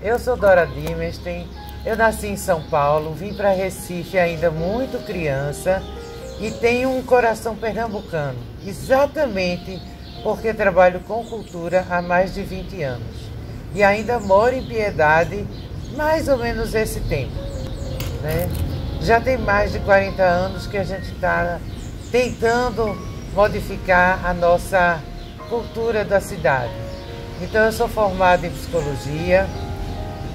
Eu sou Dora Dimesten, eu nasci em São Paulo, vim para Recife ainda muito criança e tenho um coração pernambucano, exatamente porque trabalho com cultura há mais de 20 anos. E ainda moro em Piedade mais ou menos esse tempo, né? Já tem mais de 40 anos que a gente está tentando modificar a nossa cultura da cidade. Então eu sou formada em psicologia,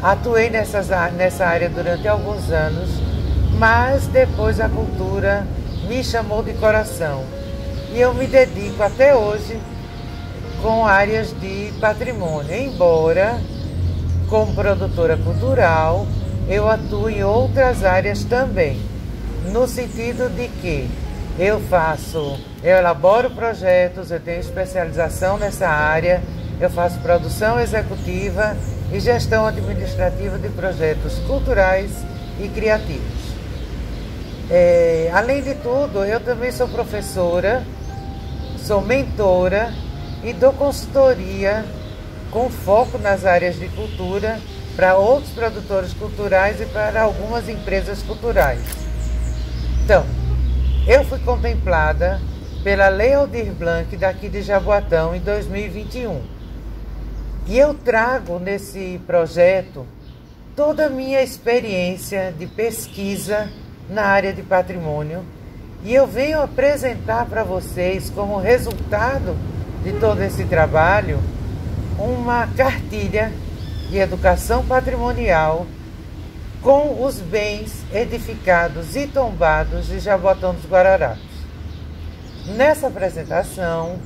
atuei nessa área durante alguns anos, mas depois a cultura me chamou de coração. E eu me dedico até hoje com áreas de patrimônio, embora como produtora cultural eu atuo em outras áreas também, no sentido de que eu elaboro projetos, eu tenho especialização nessa área, eu faço produção executiva e gestão administrativa de projetos culturais e criativos. Além de tudo, eu também sou professora, sou mentora e dou consultoria com foco nas áreas de cultura para outros produtores culturais e para algumas empresas culturais. Então, eu fui contemplada pela Lei Aldir Blanc daqui de Jaboatão em 2021. E eu trago nesse projeto toda a minha experiência de pesquisa na área de patrimônio e eu venho apresentar para vocês, como resultado de todo esse trabalho, uma cartilha de educação patrimonial com os bens edificados e tombados de Jaboatão dos Guararapes. Nessa apresentação,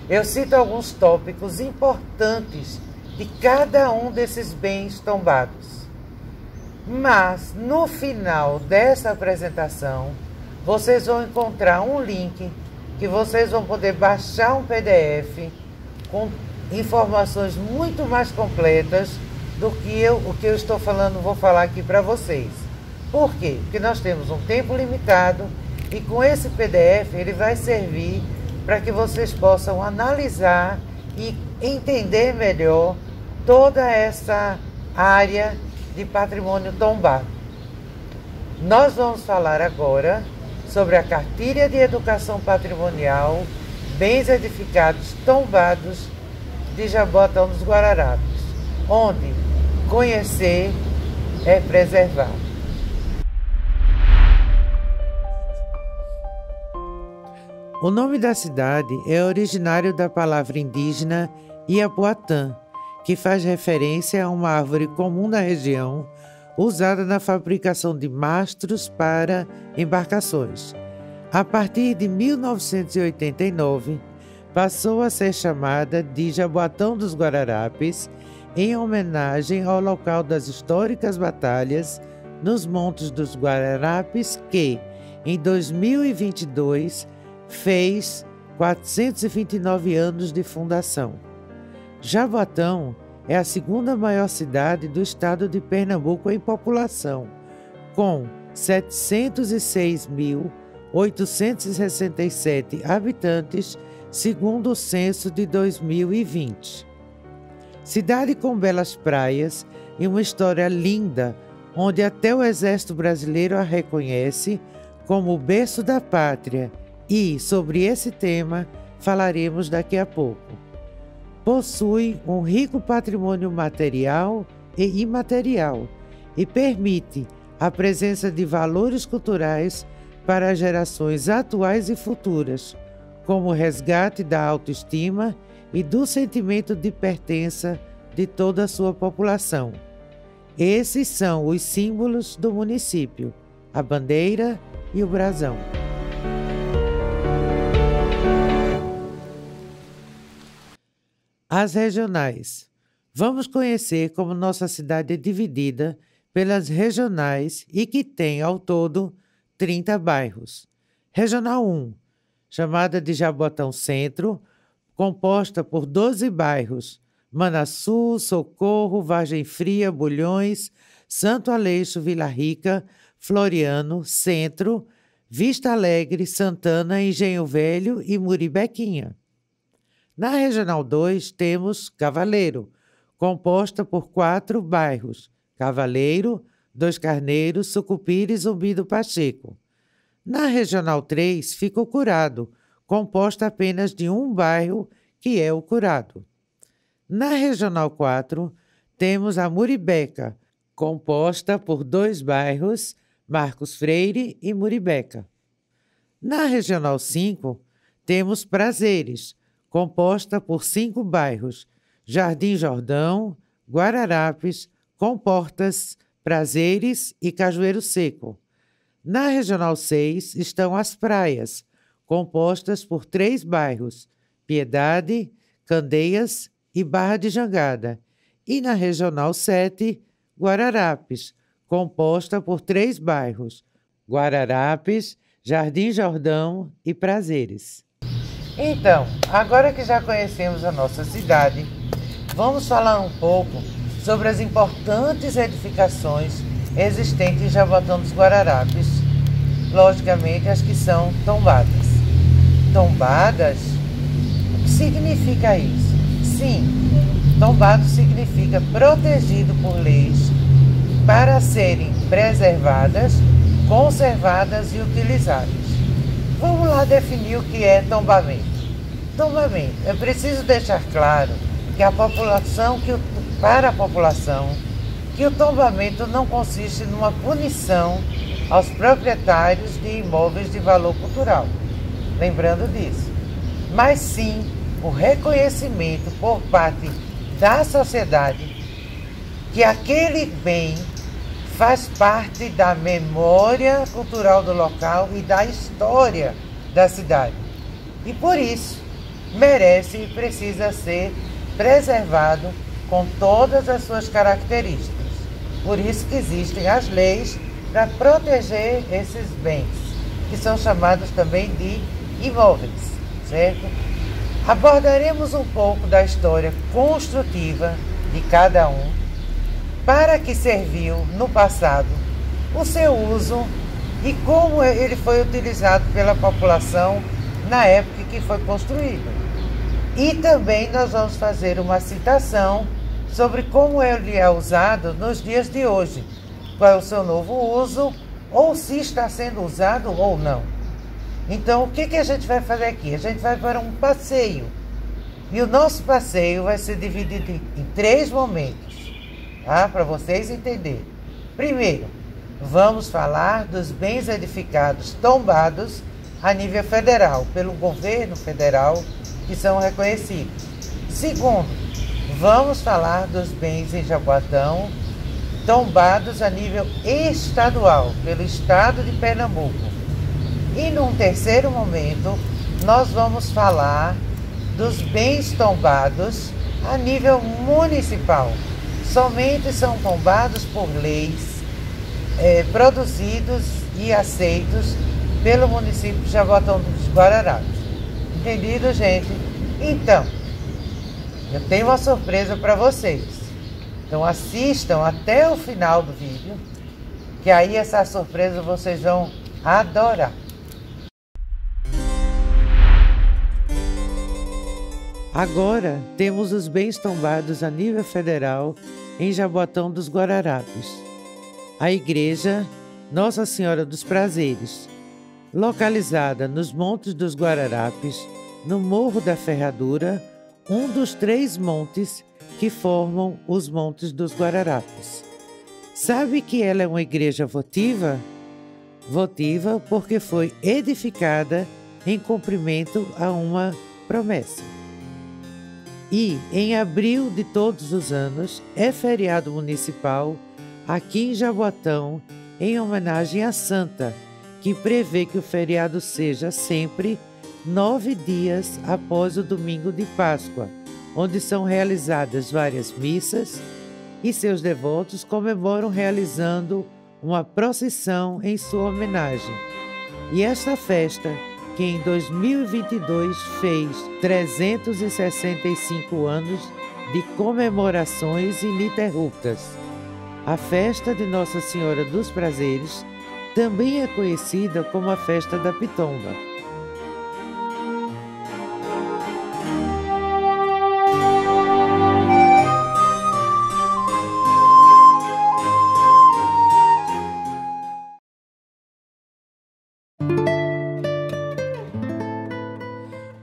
eu cito alguns tópicos importantes de cada um desses bens tombados. Mas, no final dessa apresentação, vocês vão encontrar um link que vocês vão poder baixar um PDF com informações muito mais completas do que o que eu estou falando, vou falar aqui para vocês. Por quê? Porque nós temos um tempo limitado e com esse PDF ele vai servir para que vocês possam analisar e entender melhor toda essa área de patrimônio tombado. Nós vamos falar agora sobre a Cartilha de Educação Patrimonial, Bens Edificados Tombados de Jaboatão dos Guararapes, onde conhecer é preservar. O nome da cidade é originário da palavra indígena Iapoatã, que faz referência a uma árvore comum da região, usada na fabricação de mastros para embarcações. A partir de 1989, passou a ser chamada de Jaboatão dos Guararapes, em homenagem ao local das históricas batalhas nos Montes dos Guararapes, que, em 2022, fez 429 anos de fundação. Jaboatão é a segunda maior cidade do estado de Pernambuco em população, com 706.867 habitantes, segundo o censo de 2020. Cidade com belas praias e uma história linda, onde até o Exército Brasileiro a reconhece como o berço da pátria, e sobre esse tema falaremos daqui a pouco. Possui um rico patrimônio material e imaterial e permite a presença de valores culturais para as gerações atuais e futuras, como o resgate da autoestima e do sentimento de pertença de toda a sua população. Esses são os símbolos do município, a bandeira e o brasão. As regionais. Vamos conhecer como nossa cidade é dividida pelas regionais e que tem, ao todo, 30 bairros. Regional 1, chamada de Jaboatão Centro, composta por 12 bairros: Manaçu, Socorro, Vargem Fria, Bulhões, Santo Aleixo, Vila Rica, Floriano, Centro, Vista Alegre, Santana, Engenho Velho e Muribequinha. Na Regional 2 temos Cavaleiro, composta por 4 bairros: Cavaleiro, Dois Carneiros, Sucupira e Zumbi do Pacheco. Na Regional 3 fica o Curado, composta apenas de um bairro, que é o Curado. Na Regional 4 temos a Muribeca, composta por 2 bairros, Marcos Freire e Muribeca. Na Regional 5 temos Prazeres, composta por 5 bairros, Jardim Jordão, Guararapes, Comportas, Prazeres e Cajueiro Seco. Na Regional 6 estão as Praias, compostas por 3 bairros, Piedade, Candeias e Barra de Jangada. E na Regional 7, Guararapes, composta por 3 bairros, Guararapes, Jardim Jordão e Prazeres. Então, agora que já conhecemos a nossa cidade, vamos falar um pouco sobre as importantes edificações existentes em Jaboatão dos Guararapes, logicamente as que são tombadas. Tombadas? O que significa isso? Sim, tombado significa protegido por leis para serem preservadas, conservadas e utilizadas. Vamos lá definir o que é tombamento. Tombamento, é preciso deixar claro que para a população, que o tombamento não consiste numa punição aos proprietários de imóveis de valor cultural, lembrando disso, mas sim o reconhecimento por parte da sociedade que aquele bem faz parte da memória cultural do local e da história da cidade. E por isso merece e precisa ser preservado com todas as suas características. Por isso que existem as leis para proteger esses bens, que são chamados também de imóveis, certo? Abordaremos um pouco da história construtiva de cada um, para que serviu no passado, o seu uso e como ele foi utilizado pela população na época que foi construído. E também nós vamos fazer uma citação sobre como ele é usado nos dias de hoje, qual é o seu novo uso, ou se está sendo usado ou não. Então, o que a gente vai fazer aqui? A gente vai para um passeio. E o nosso passeio vai ser dividido em 3 momentos, tá? Para vocês entenderem. Primeiro, vamos falar dos bens edificados tombados a nível federal, pelo governo federal, que são reconhecidos. Segundo, vamos falar dos bens em Jaboatão tombados a nível estadual, pelo estado de Pernambuco. E num terceiro momento, nós vamos falar dos bens tombados a nível municipal. Somente são tombados por leis produzidos e aceitos pelo município de Jaboatão dos Guararapes. Entendido, gente? Então, eu tenho uma surpresa para vocês. Então assistam até o final do vídeo, que aí essa surpresa vocês vão adorar. Agora temos os bens tombados a nível federal em Jaboatão dos Guararapes. A igreja Nossa Senhora dos Prazeres, localizada nos Montes dos Guararapes, no Morro da Ferradura, um dos 3 montes que formam os Montes dos Guararapes. Sabe que ela é uma igreja votiva? Votiva porque foi edificada em cumprimento a uma promessa. E, em abril de todos os anos, é feriado municipal aqui em Jaboatão, em homenagem à Santa, que prevê que o feriado seja sempre 9 dias após o domingo de Páscoa, onde são realizadas várias missas e seus devotos comemoram realizando uma procissão em sua homenagem. E esta festa, que em 2022 fez 365 anos de comemorações ininterruptas. A festa de Nossa Senhora dos Prazeres também é conhecida como a Festa da Pitomba.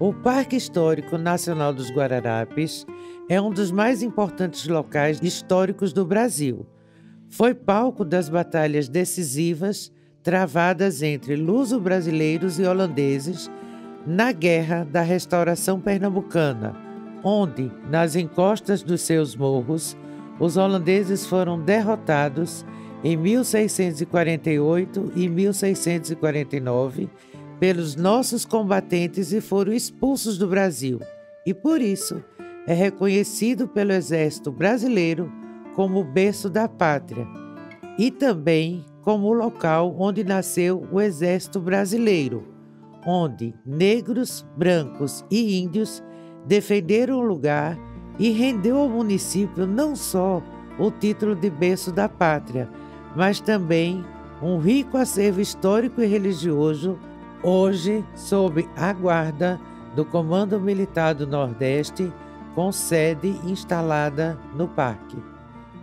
O Parque Histórico Nacional dos Guararapes é um dos mais importantes locais históricos do Brasil. Foi palco das batalhas decisivas travadas entre luso-brasileiros e holandeses na Guerra da Restauração Pernambucana, onde, nas encostas dos seus morros, os holandeses foram derrotados em 1648 e 1649 pelos nossos combatentes e foram expulsos do Brasil, e por isso é reconhecido pelo Exército Brasileiro como o berço da pátria e também como o local onde nasceu o Exército Brasileiro, onde negros, brancos e índios defenderam o lugar e rendeu ao município não só o título de berço da pátria, mas também um rico acervo histórico e religioso, hoje sob a guarda do Comando Militar do Nordeste, com sede instalada no parque.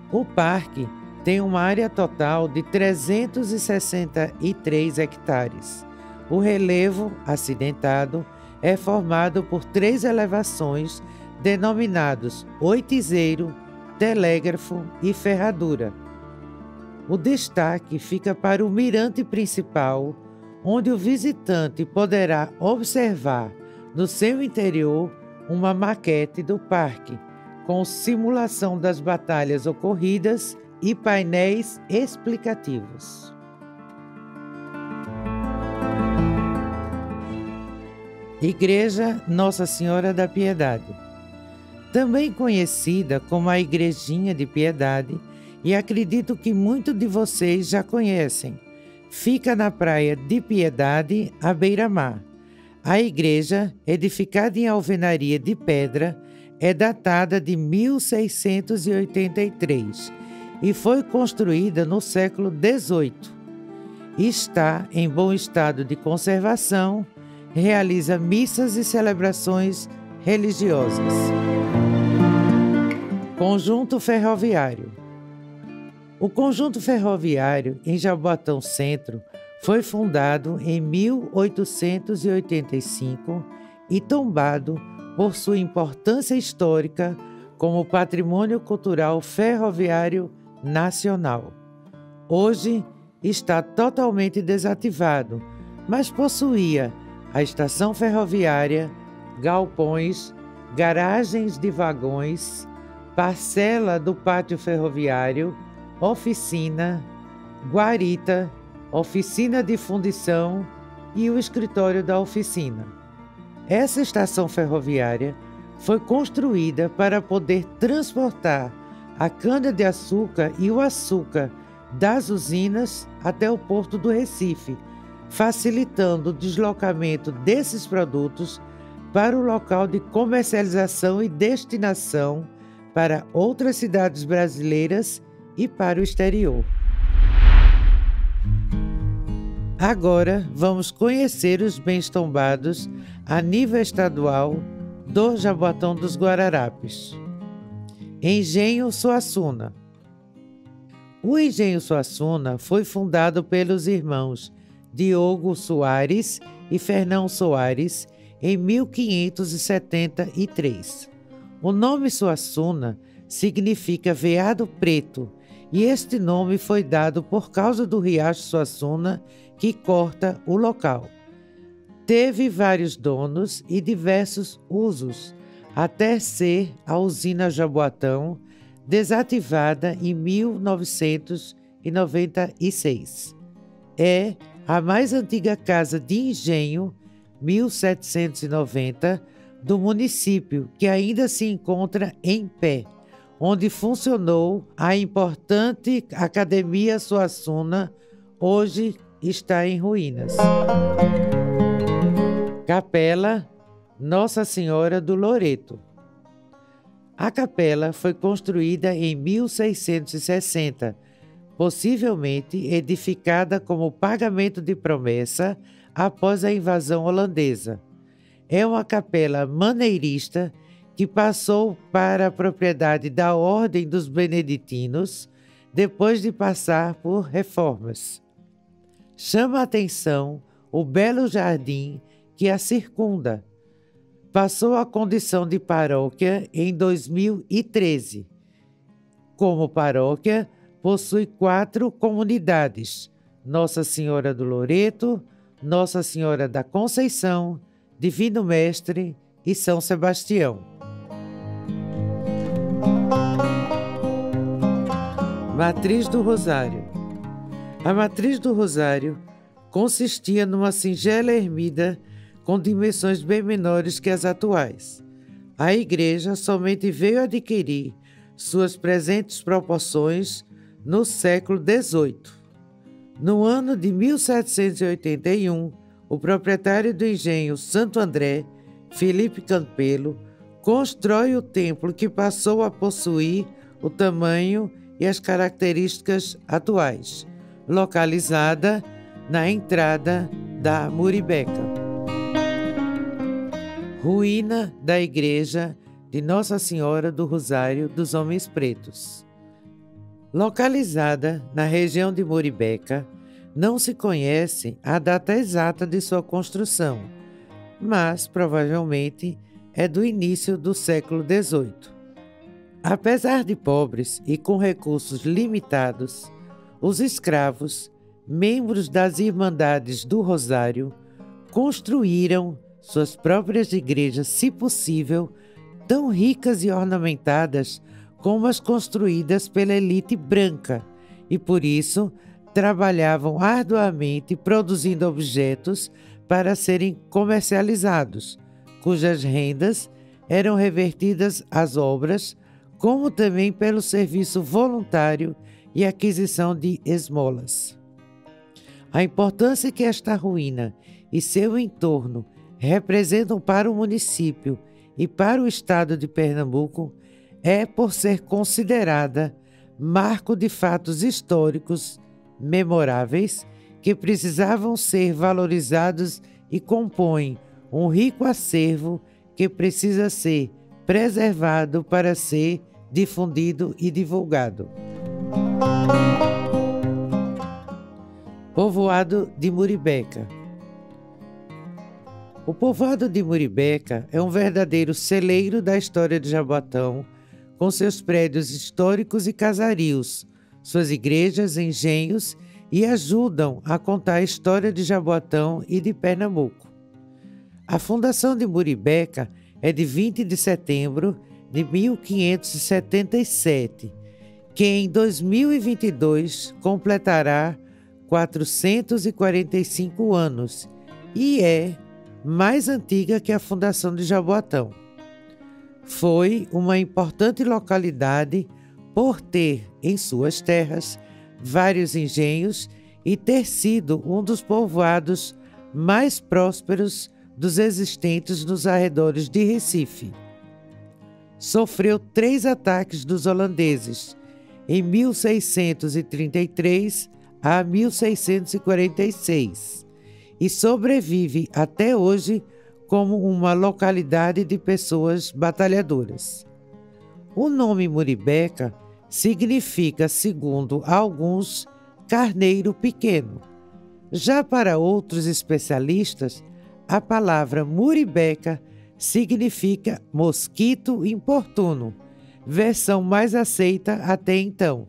O parque tem uma área total de 363 hectares. O relevo acidentado é formado por 3 elevações denominados Oitizeiro, Telégrafo e Ferradura. O destaque fica para o mirante principal, onde o visitante poderá observar no seu interior uma maquete do parque, com simulação das batalhas ocorridas e painéis explicativos. Igreja Nossa Senhora da Piedade. Também conhecida como a Igrejinha de Piedade, e acredito que muitos de vocês já conhecem. Fica na praia de Piedade, à beira-mar. A igreja, edificada em alvenaria de pedra, é datada de 1683 e foi construída no século XVIII. Está em bom estado de conservação, realiza missas e celebrações religiosas. Conjunto Ferroviário. O Conjunto Ferroviário em Jaboatão Centro foi fundado em 1885 e tombado por sua importância histórica como patrimônio cultural ferroviário nacional. Hoje está totalmente desativado, mas possuía a estação ferroviária, galpões, garagens de vagões, parcela do pátio ferroviário, oficina, guarita, oficina de fundição e o escritório da oficina. Essa estação ferroviária foi construída para poder transportar a cana-de-açúcar e o açúcar das usinas até o porto do Recife, facilitando o deslocamento desses produtos para o local de comercialização e destinação para outras cidades brasileiras e para o exterior. Agora vamos conhecer os bens tombados a nível estadual do Jaboatão dos Guararapes. Engenho Suassuna. O Engenho Suassuna foi fundado pelos irmãos Diogo Soares e Fernão Soares em 1573. O nome Suassuna significa veado preto, e este nome foi dado por causa do riacho Suassuna que corta o local. Teve vários donos e diversos usos, até ser a usina Jaboatão, desativada em 1996. É a mais antiga casa de engenho, 1790, do município, que ainda se encontra em pé, onde funcionou a importante Academia Suassuna, hoje está em ruínas. Capela Nossa Senhora do Loreto. A capela foi construída em 1660, possivelmente edificada como pagamento de promessa após a invasão holandesa. É uma capela maneirista que passou para a propriedade da Ordem dos Beneditinos depois de passar por reformas. Chama a atenção o belo jardim que a circunda. passou à condição de paróquia em 2013. Como paróquia, possui 4 comunidades: Nossa Senhora do Loreto, Nossa Senhora da Conceição, Divino Mestre e São Sebastião. Matriz do Rosário. A matriz do Rosário consistia numa singela ermida com dimensões bem menores que as atuais. A igreja somente veio adquirir suas presentes proporções no século XVIII. No ano de 1781, o proprietário do engenho Santo André, Felipe Campelo, constrói o templo que passou a possuir o tamanho e as características atuais, localizada na entrada da Muribeca. Ruína da igreja de Nossa Senhora do Rosário dos Homens Pretos. Localizada na região de Muribeca, não se conhece a data exata de sua construção, mas provavelmente é do início do século XVIII. Apesar de pobres e com recursos limitados, os escravos, membros das Irmandades do Rosário, construíram suas próprias igrejas, se possível, tão ricas e ornamentadas como as construídas pela elite branca, e por isso trabalhavam arduamente produzindo objetos para serem comercializados, cujas rendas eram revertidas às obras, como também pelo serviço voluntário e aquisição de esmolas. A importância que esta ruína e seu entorno representam para o município e para o estado de Pernambuco é por ser considerada marco de fatos históricos memoráveis que precisavam ser valorizados e compõem um rico acervo que precisa ser preservado para ser difundido e divulgado. Povoado de Muribeca. O povoado de Muribeca é um verdadeiro celeiro da história de Jaboatão, com seus prédios históricos e casarios, suas igrejas, engenhos, e ajudam a contar a história de Jaboatão e de Pernambuco. A fundação de Muribeca é de 20 de setembro de 1577, que em 2022 completará 445 anos e é mais antiga que a fundação de Jaboatão. Foi uma importante localidade por ter em suas terras vários engenhos e ter sido um dos povoados mais prósperos dos existentes nos arredores de Recife. Sofreu 3 ataques dos holandeses, em 1633 a 1646, e sobrevive até hoje como uma localidade de pessoas batalhadoras. O nome Muribeca significa, segundo alguns, carneiro pequeno. Já para outros especialistas, a palavra Muribeca significa mosquito importuno, versão mais aceita até então.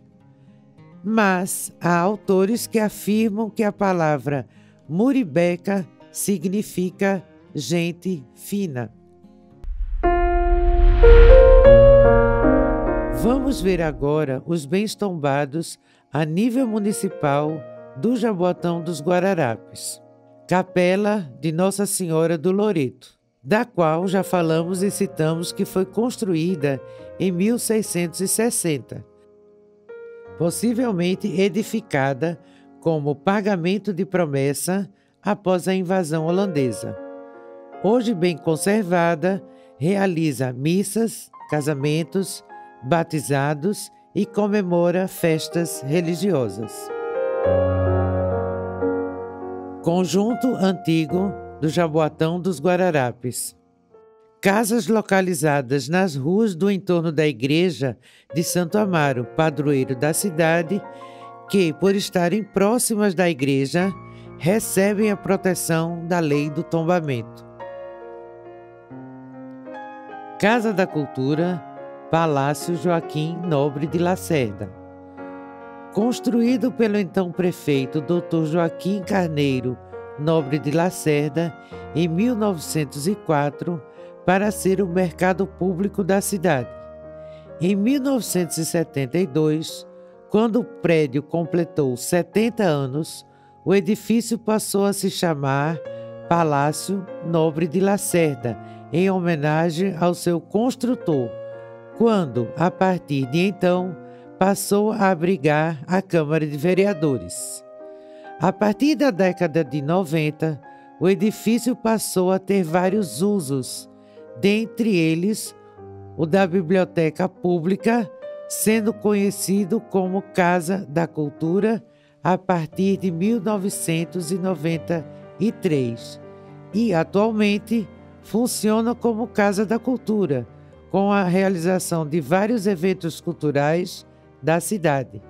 Mas há autores que afirmam que a palavra Muribeca significa gente fina. Vamos ver agora os bens tombados a nível municipal do Jaboatão dos Guararapes. Capela de Nossa Senhora do Loreto, da qual já falamos e citamos que foi construída em 1660, possivelmente edificada como pagamento de promessa após a invasão holandesa. Hoje bem conservada, realiza missas, casamentos, batizados e comemora festas religiosas. Conjunto antigo do Jaboatão dos Guararapes. Casas localizadas nas ruas do entorno da igreja de Santo Amaro, padroeiro da cidade, que, por estarem próximas da igreja, recebem a proteção da lei do tombamento. Casa da Cultura, Palácio Joaquim Nobre de Lacerda. Construído pelo então prefeito Dr. Joaquim Carneiro Nobre de Lacerda em 1904 para ser o mercado público da cidade. Em 1972, quando o prédio completou 70 anos, o edifício passou a se chamar Palácio Nobre de Lacerda, em homenagem ao seu construtor, quando, a partir de então, passou a abrigar a Câmara de Vereadores. A partir da década de 90, o edifício passou a ter vários usos, dentre eles o da Biblioteca Pública, sendo conhecido como Casa da Cultura a partir de 1993 e, atualmente, funciona como Casa da Cultura, com a realização de vários eventos culturais da cidade.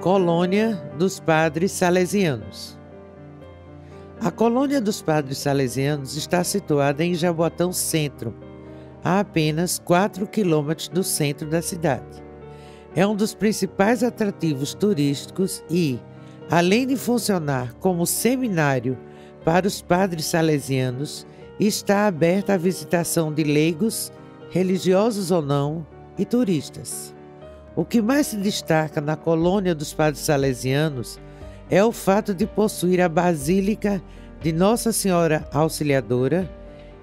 Colônia dos Padres Salesianos. A Colônia dos Padres Salesianos está situada em Jaboatão Centro, a apenas 4 quilômetros do centro da cidade. É um dos principais atrativos turísticos e, além de funcionar como seminário para os padres salesianos, está aberta à visitação de leigos, religiosos ou não, e turistas. O que mais se destaca na Colônia dos Padres Salesianos é o fato de possuir a Basílica de Nossa Senhora Auxiliadora,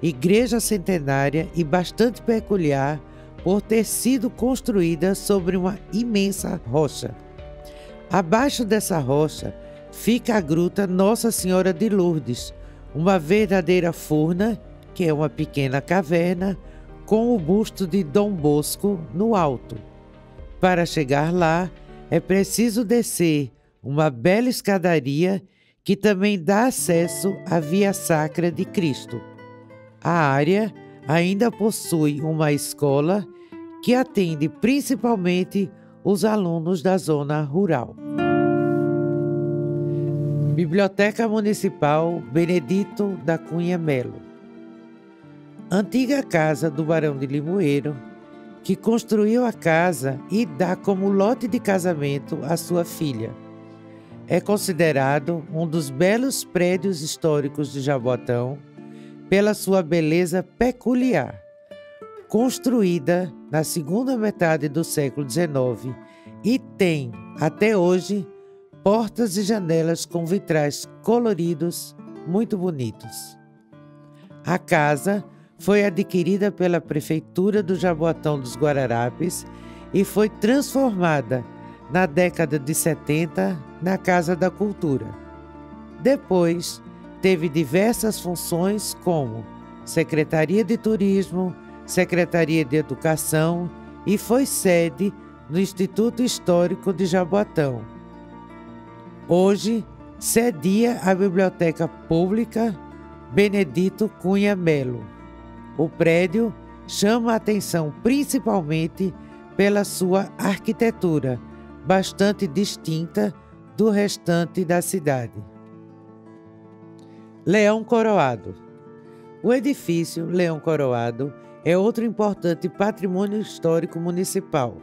igreja centenária e bastante peculiar por ter sido construída sobre uma imensa rocha. Abaixo dessa rocha fica a Gruta Nossa Senhora de Lourdes, uma verdadeira furna, que é uma pequena caverna, com o busto de Dom Bosco no alto. Para chegar lá, é preciso descer uma bela escadaria que também dá acesso à Via Sacra de Cristo. A área ainda possui uma escola que atende principalmente os alunos da zona rural. Biblioteca Municipal Benedito da Cunha Melo. Antiga casa do Barão de Limoeiro, que construiu a casa e dá como lote de casamento a sua filha. É considerado um dos belos prédios históricos de Jaboatão pela sua beleza peculiar. Construída na segunda metade do século XIX e tem, até hoje, portas e janelas com vitrais coloridos muito bonitos. A casa foi adquirida pela Prefeitura do Jaboatão dos Guararapes e foi transformada na década de 70 na Casa da Cultura. Depois, teve diversas funções como Secretaria de Turismo, Secretaria de Educação e foi sede no Instituto Histórico de Jaboatão. Hoje, cedia a Biblioteca Pública Benedito Cunha Melo. O prédio chama a atenção principalmente pela sua arquitetura, bastante distinta do restante da cidade. Leão Coroado. O edifício Leão Coroado é outro importante patrimônio histórico municipal.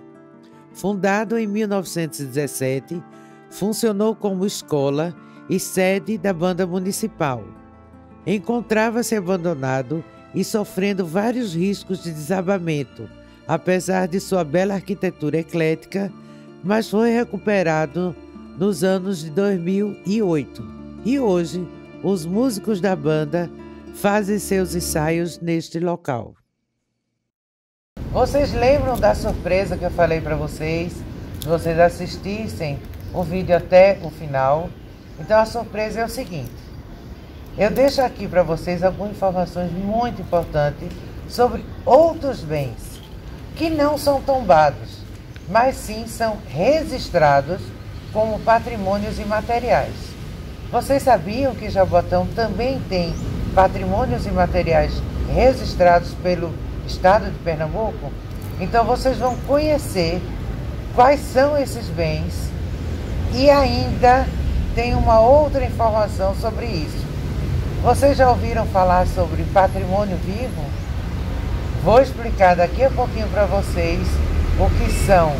Fundado em 1917, funcionou como escola e sede da Banda Municipal. Encontrava-se abandonado e sofrendo vários riscos de desabamento, apesar de sua bela arquitetura eclética, mas foi recuperado nos anos de 2008. E hoje, os músicos da banda fazem seus ensaios neste local. Vocês lembram da surpresa que eu falei para vocês? Se vocês assistissem o vídeo até o final. Então a surpresa é o seguinte. Eu deixo aqui para vocês algumas informações muito importantes sobre outros bens que não são tombados, mas sim são registrados como patrimônios imateriais. Vocês sabiam que Jaboatão também tem patrimônios imateriais registrados pelo Estado de Pernambuco? Então vocês vão conhecer quais são esses bens e ainda tem uma outra informação sobre isso. Vocês já ouviram falar sobre patrimônio vivo? Vou explicar daqui a pouquinho para vocês o que são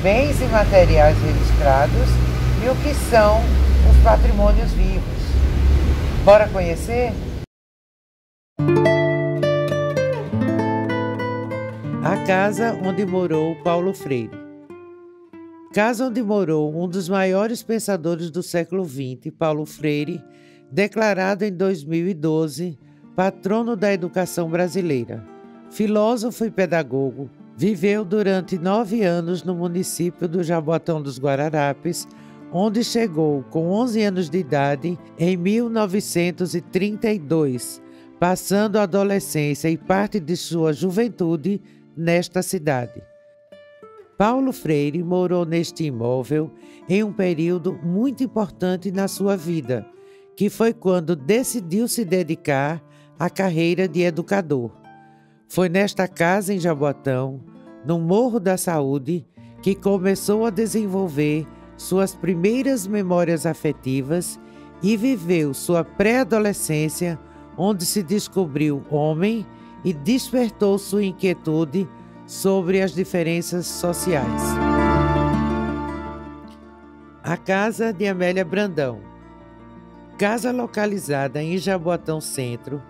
bens imateriais registrados e o que são os patrimônios vivos. Bora conhecer? A casa onde morou Paulo Freire. Casa onde morou um dos maiores pensadores do século XX, Paulo Freire, declarado em 2012 patrono da educação brasileira. Filósofo e pedagogo, viveu durante 9 anos no município do Jaboatão dos Guararapes, onde chegou com 11 anos de idade em 1932, passando a adolescência e parte de sua juventude nesta cidade. Paulo Freire morou neste imóvel em um período muito importante na sua vida, que foi quando decidiu se dedicar à carreira de educador. Foi nesta casa em Jaboatão, no Morro da Saúde, que começou a desenvolver suas primeiras memórias afetivas e viveu sua pré-adolescência, onde se descobriu homem e despertou sua inquietude sobre as diferenças sociais. A casa de Amélia Brandão. Casa localizada em Jaboatão Centro,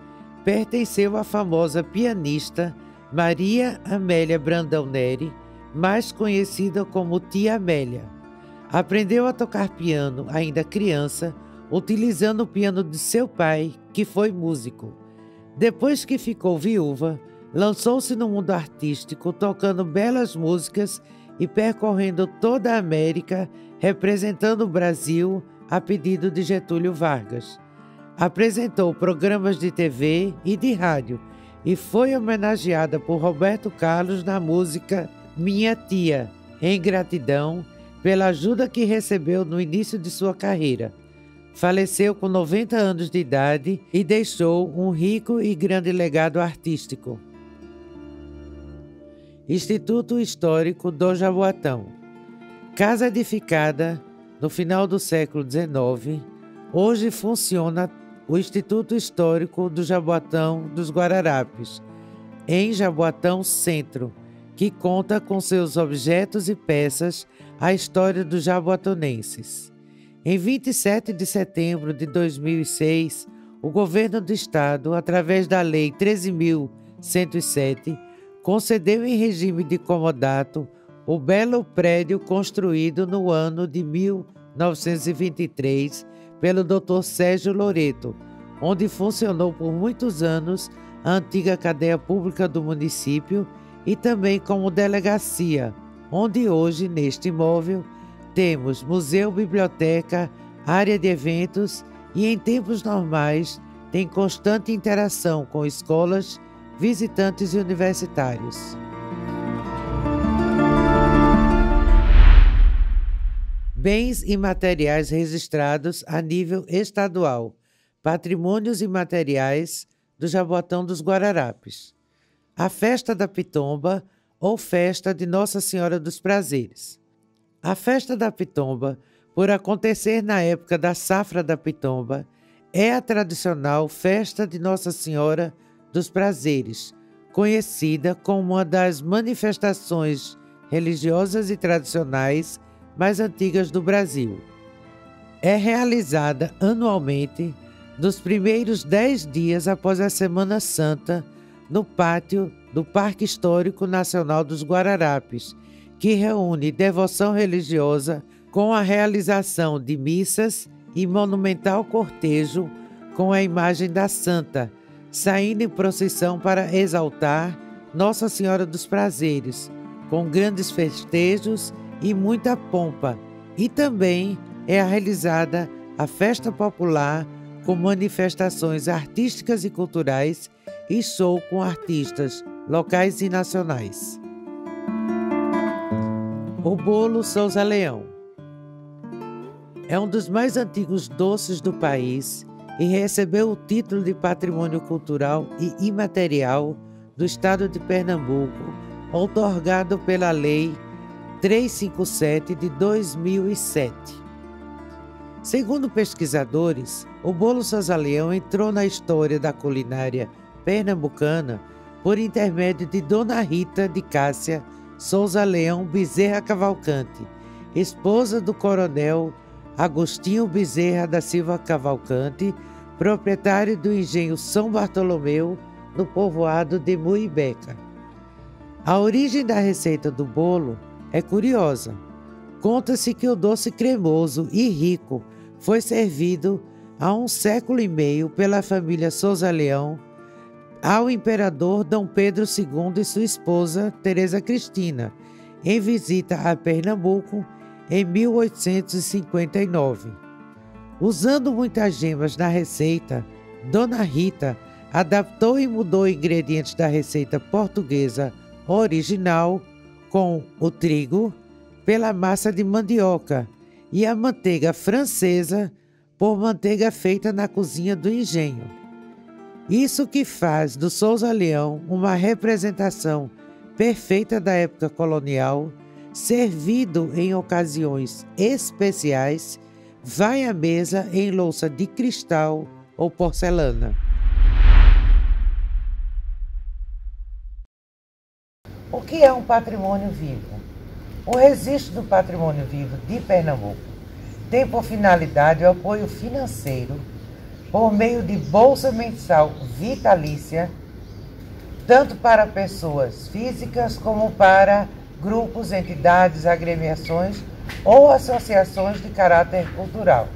pertenceu à famosa pianista Maria Amélia Brandão Neri, mais conhecida como Tia Amélia. Aprendeu a tocar piano ainda criança, utilizando o piano de seu pai, que foi músico. Depois que ficou viúva, lançou-se no mundo artístico, tocando belas músicas e percorrendo toda a América, representando o Brasil a pedido de Getúlio Vargas. Apresentou programas de TV e de rádio e foi homenageada por Roberto Carlos na música Minha Tia, em gratidão pela ajuda que recebeu no início de sua carreira. Faleceu com 90 anos de idade e deixou um rico e grande legado artístico. Instituto Histórico do Jaboatão. Casa edificada no final do século XIX, hoje funciona o Instituto Histórico do Jaboatão dos Guararapes, em Jaboatão Centro, que conta com seus objetos e peças a história dos jaboatonenses. Em 27 de setembro de 2006, o governo do estado, através da Lei 13.107, concedeu em regime de comodato o belo prédio construído no ano de 1923 pelo Dr. Sérgio Loreto, onde funcionou por muitos anos a antiga cadeia pública do município e também como delegacia, onde hoje, neste imóvel, temos museu, biblioteca, área de eventos e, em tempos normais, tem constante interação com escolas, visitantes e universitários. Bens imateriais registrados a nível estadual. Patrimônios imateriais do Jaboatão dos Guararapes. A Festa da Pitomba ou Festa de Nossa Senhora dos Prazeres. A Festa da Pitomba, por acontecer na época da safra da pitomba, é a tradicional Festa de Nossa Senhora dos Prazeres, conhecida como uma das manifestações religiosas e tradicionais mais antigas do Brasil. É realizada anualmente nos primeiros 10 dias após a Semana Santa, no pátio do Parque Histórico Nacional dos Guararapes, que reúne devoção religiosa com a realização de missas e monumental cortejo com a imagem da Santa, saindo em procissão para exaltar Nossa Senhora dos Prazeres, com grandes festejos e muita pompa, e também é realizada a festa popular com manifestações artísticas e culturais e show com artistas locais e nacionais. O bolo Souza Leão é um dos mais antigos doces do país e recebeu o título de Patrimônio Cultural e Imaterial do Estado de Pernambuco, outorgado pela Lei 357 de 2007. Segundo pesquisadores, o bolo Souza-Leão entrou na história da culinária pernambucana por intermédio de Dona Rita de Cássia Souza-Leão Bezerra Cavalcante, esposa do coronel Agostinho Bezerra da Silva Cavalcante, proprietário do engenho São Bartolomeu, no povoado de Muibeca. A origem da receita do bolo é curiosa. Conta-se que o doce cremoso e rico foi servido há 1 século e meio pela família Souza-Leão ao imperador Dom Pedro II e sua esposa Teresa Cristina, em visita a Pernambuco em 1859. Usando muitas gemas na receita, Dona Rita adaptou e mudou ingredientes da receita portuguesa original com o trigo pela massa de mandioca e a manteiga francesa por manteiga feita na cozinha do engenho. Isso que faz do Souza-Leão uma representação perfeita da época colonial, servido em ocasiões especiais, vai à mesa em louça de cristal ou porcelana. O que é um patrimônio vivo? O Registro do Patrimônio Vivo de Pernambuco tem por finalidade o apoio financeiro por meio de bolsa mensal vitalícia, tanto para pessoas físicas como para grupos, entidades, agremiações ou associações de caráter cultural.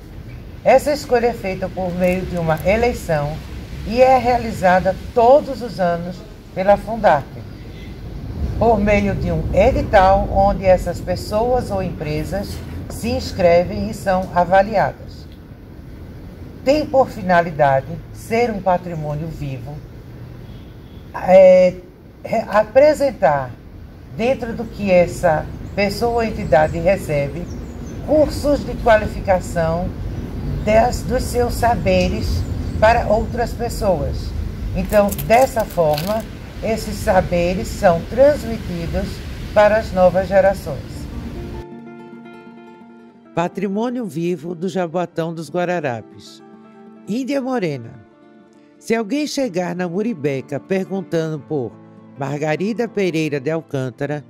Essa escolha é feita por meio de uma eleição e é realizada todos os anos pela Fundarp, por meio de um edital onde essas pessoas ou empresas se inscrevem e são avaliadas. Tem por finalidade ser um patrimônio vivo, apresentar, dentro do que essa pessoa ou entidade recebe, cursos de qualificação dos seus saberes para outras pessoas. Então, dessa forma, esses saberes são transmitidos para as novas gerações. Patrimônio vivo do Jaboatão dos Guararapes. Índia Morena. Se alguém chegar na Muribeca perguntando por Margarida Pereira de Alcântara,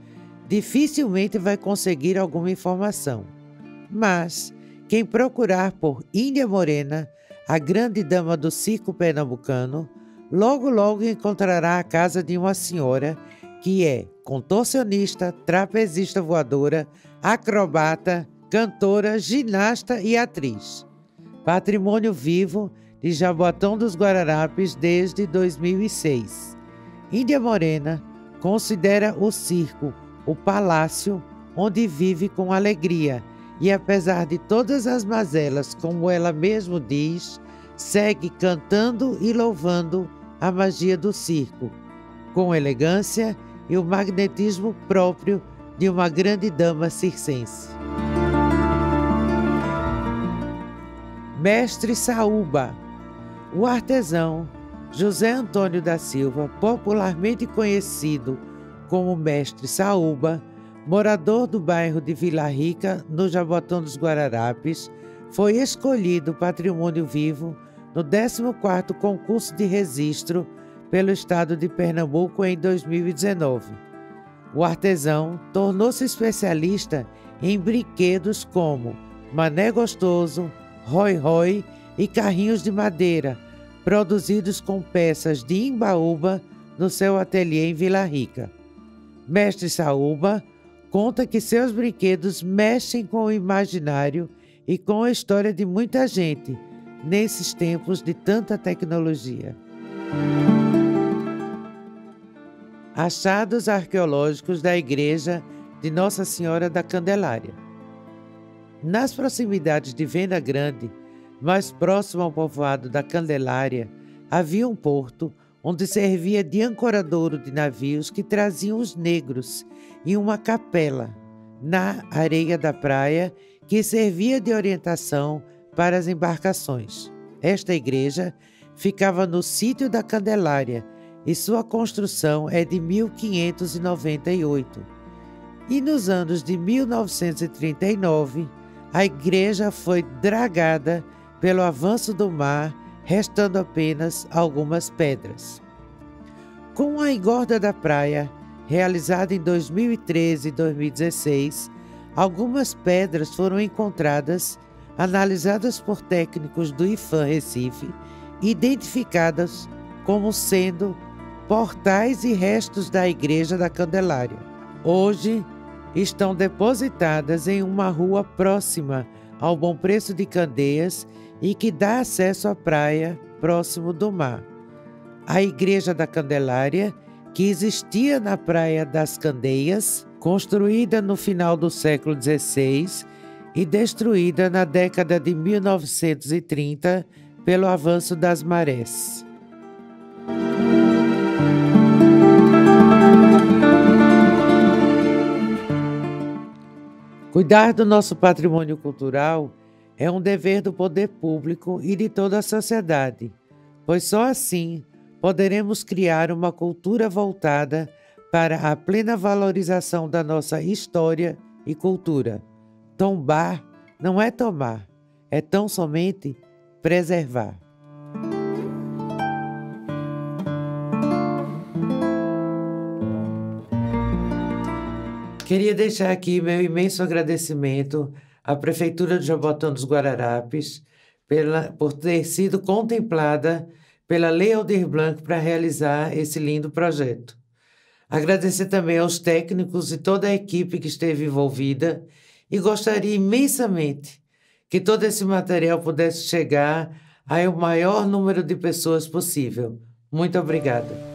dificilmente vai conseguir alguma informação. Mas quem procurar por Índia Morena, a grande dama do circo pernambucano, logo encontrará a casa de uma senhora que é contorcionista, trapezista voadora, acrobata, cantora, ginasta e atriz. Patrimônio vivo de Jaboatão dos Guararapes desde 2006. Índia Morena considera o circo o palácio onde vive com alegria e, apesar de todas as mazelas, como ela mesmo diz, segue cantando e louvando a magia do circo, com elegância e o magnetismo próprio de uma grande dama circense. Mestre Saúba. O artesão José Antônio da Silva, popularmente conhecido como Mestre Saúba, morador do bairro de Vila Rica, no Jaboatão dos Guararapes, foi escolhido Patrimônio Vivo no 14º concurso de registro pelo estado de Pernambuco em 2019. O artesão tornou-se especialista em brinquedos como Mané Gostoso, Rói Rói e carrinhos de madeira, produzidos com peças de imbaúba no seu ateliê em Vila Rica. Mestre Saúba conta que seus brinquedos mexem com o imaginário e com a história de muita gente nesses tempos de tanta tecnologia. Achados arqueológicos da igreja de Nossa Senhora da Candelária. Nas proximidades de Venda Grande, mais próximo ao povoado da Candelária, havia um porto onde servia de ancoradouro de navios que traziam os negros e uma capela na areia da praia que servia de orientação para as embarcações. Esta igreja ficava no sítio da Candelária e sua construção é de 1598. E nos anos de 1939, a igreja foi dragada pelo avanço do mar, restando apenas algumas pedras. Com a engorda da praia, realizada em 2013 e 2016, algumas pedras foram encontradas, analisadas por técnicos do IPHAN Recife, identificadas como sendo portais e restos da Igreja da Candelária. Hoje, estão depositadas em uma rua próxima ao Bom Preço de Candeias e que dá acesso à praia próximo do mar. A Igreja da Candelária, que existia na Praia das Candeias, construída no final do século XVI e destruída na década de 1930 pelo avanço das marés. Cuidar do nosso patrimônio cultural é um dever do poder público e de toda a sociedade, pois só assim poderemos criar uma cultura voltada para a plena valorização da nossa história e cultura. Tombar não é tomar, é tão somente preservar. Queria deixar aqui meu imenso agradecimento à Prefeitura de Jabotão dos Guararapes por ter sido contemplada pela Lei Aldir Blanc para realizar esse lindo projeto. Agradecer também aos técnicos e toda a equipe que esteve envolvida e gostaria imensamente que todo esse material pudesse chegar ao maior número de pessoas possível. Muito obrigada.